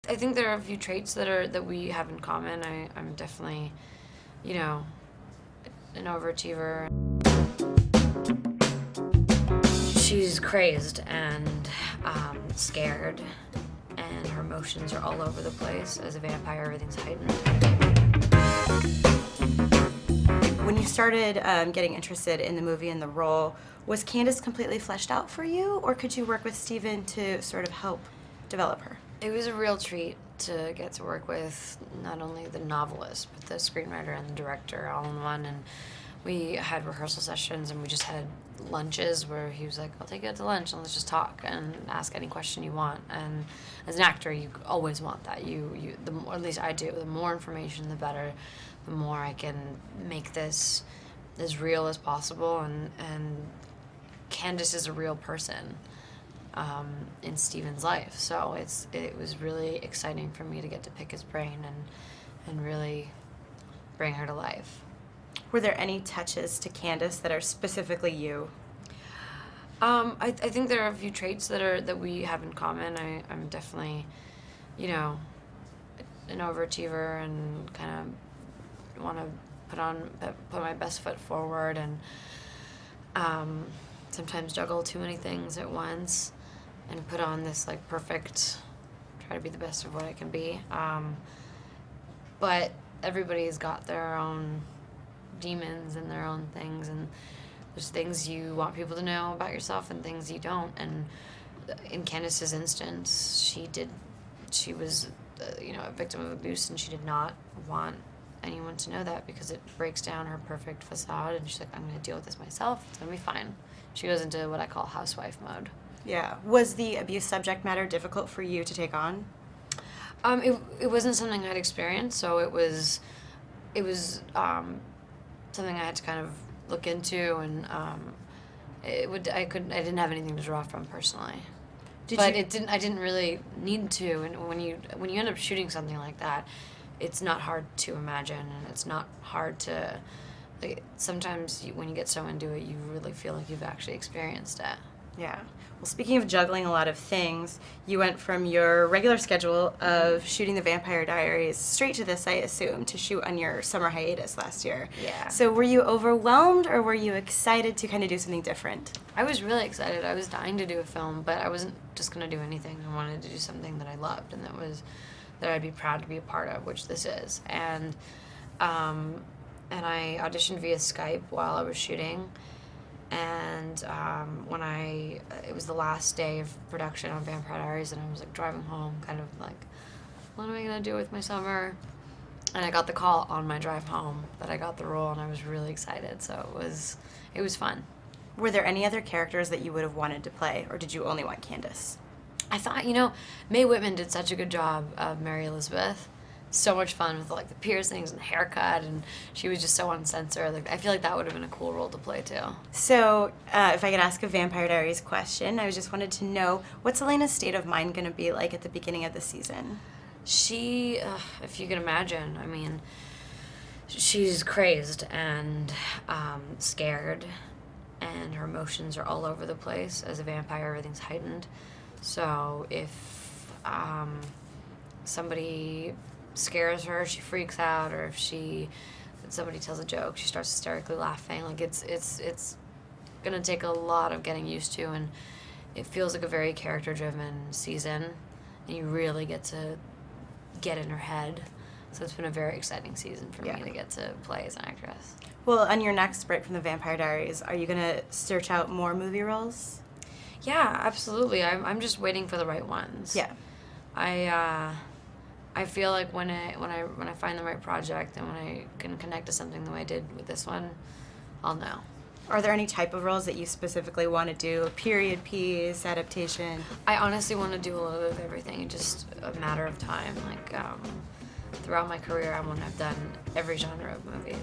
I think there are a few traits that we have in common. I'm definitely, you know, an overachiever. She's crazed and scared, and her emotions are all over the place. As a vampire, everything's heightened. When you started getting interested in the movie and the role, was Candace completely fleshed out for you, or could you work with Steven to sort of help develop her? It was a real treat to get to work with not only the novelist, but the screenwriter and the director all in one. And we had rehearsal sessions, and we just had lunches where he was like, I'll take you out to lunch and let's just talk and ask any question you want. And as an actor, you always want that. The more, at least I do, the more information, the better. The more I can make this as real as possible. And Candace is a real person in Steven's life. So it was really exciting for me to get to pick his brain and really bring her to life. Were there any touches to Candace that are specifically you? I think there are a few traits that we have in common. I'm definitely, you know, an overachiever and kind of want to put my best foot forward, and sometimes juggle too many things at once and put on this like perfect, try to be the best of what I can be. But everybody's got their own demons and their own things, and there's things you want people to know about yourself and things you don't. And in Candace's instance, she was a victim of abuse, and she did not want anyone to know that because it breaks down her perfect facade. And she's like, I'm going to deal with this myself. It's going to be fine. She goes into what I call housewife mode. Yeah. Was the abuse subject matter difficult for you to take on? It wasn't something I'd experienced, so it was something I had to kind of look into, and I didn't have anything to draw from personally. I didn't really need to. And when you end up shooting something like that, it's not hard to imagine, and it's not hard to, like, sometimes when you get so into it, you really feel like you've actually experienced it. Yeah. Well, speaking of juggling a lot of things, you went from your regular schedule of shooting the Vampire Diaries straight to this, I assume, to shoot on your summer hiatus last year. Yeah. So were you overwhelmed, or were you excited to kind of do something different? I was really excited. I was dying to do a film, but I wasn't just going to do anything. I wanted to do something that I loved and that I'd be proud to be a part of, which this is. And I auditioned via Skype while I was shooting. And it was the last day of production on Vampire Diaries, and I was like driving home, kind of like, what am I gonna do with my summer? And I got the call on my drive home that I got the role, and I was really excited. So it was fun. Were there any other characters that you would have wanted to play, or did you only want Candace? I thought, Mae Whitman did such a good job of Mary Elizabeth. So much fun with like the piercings and the haircut, and she was just so uncensored. Like, I feel like that would have been a cool role to play too. So, if I could ask a Vampire Diaries question, I just wanted to know, what's Elena's state of mind going to be like at the beginning of the season? She, if you can imagine, I mean, she's crazed and scared, and her emotions are all over the place. As a vampire, everything's heightened. So if somebody scares her, she freaks out, or if somebody tells a joke, she starts hysterically laughing. Like, it's gonna take a lot of getting used to, and it feels like a very character-driven season, and you really get to get in her head. So it's been a very exciting season for me to get to play as an actress. Well, on your next break from the Vampire Diaries, are you gonna search out more movie roles? Yeah, absolutely. I'm just waiting for the right ones. Yeah. I feel like when I find the right project and when I can connect to something the way I did with this one, I'll know. Are there any type of roles that you specifically want to do? A period piece, adaptation? I honestly want to do a little bit of everything. It's just a matter of time. Like, throughout my career, I want to have done every genre of movie.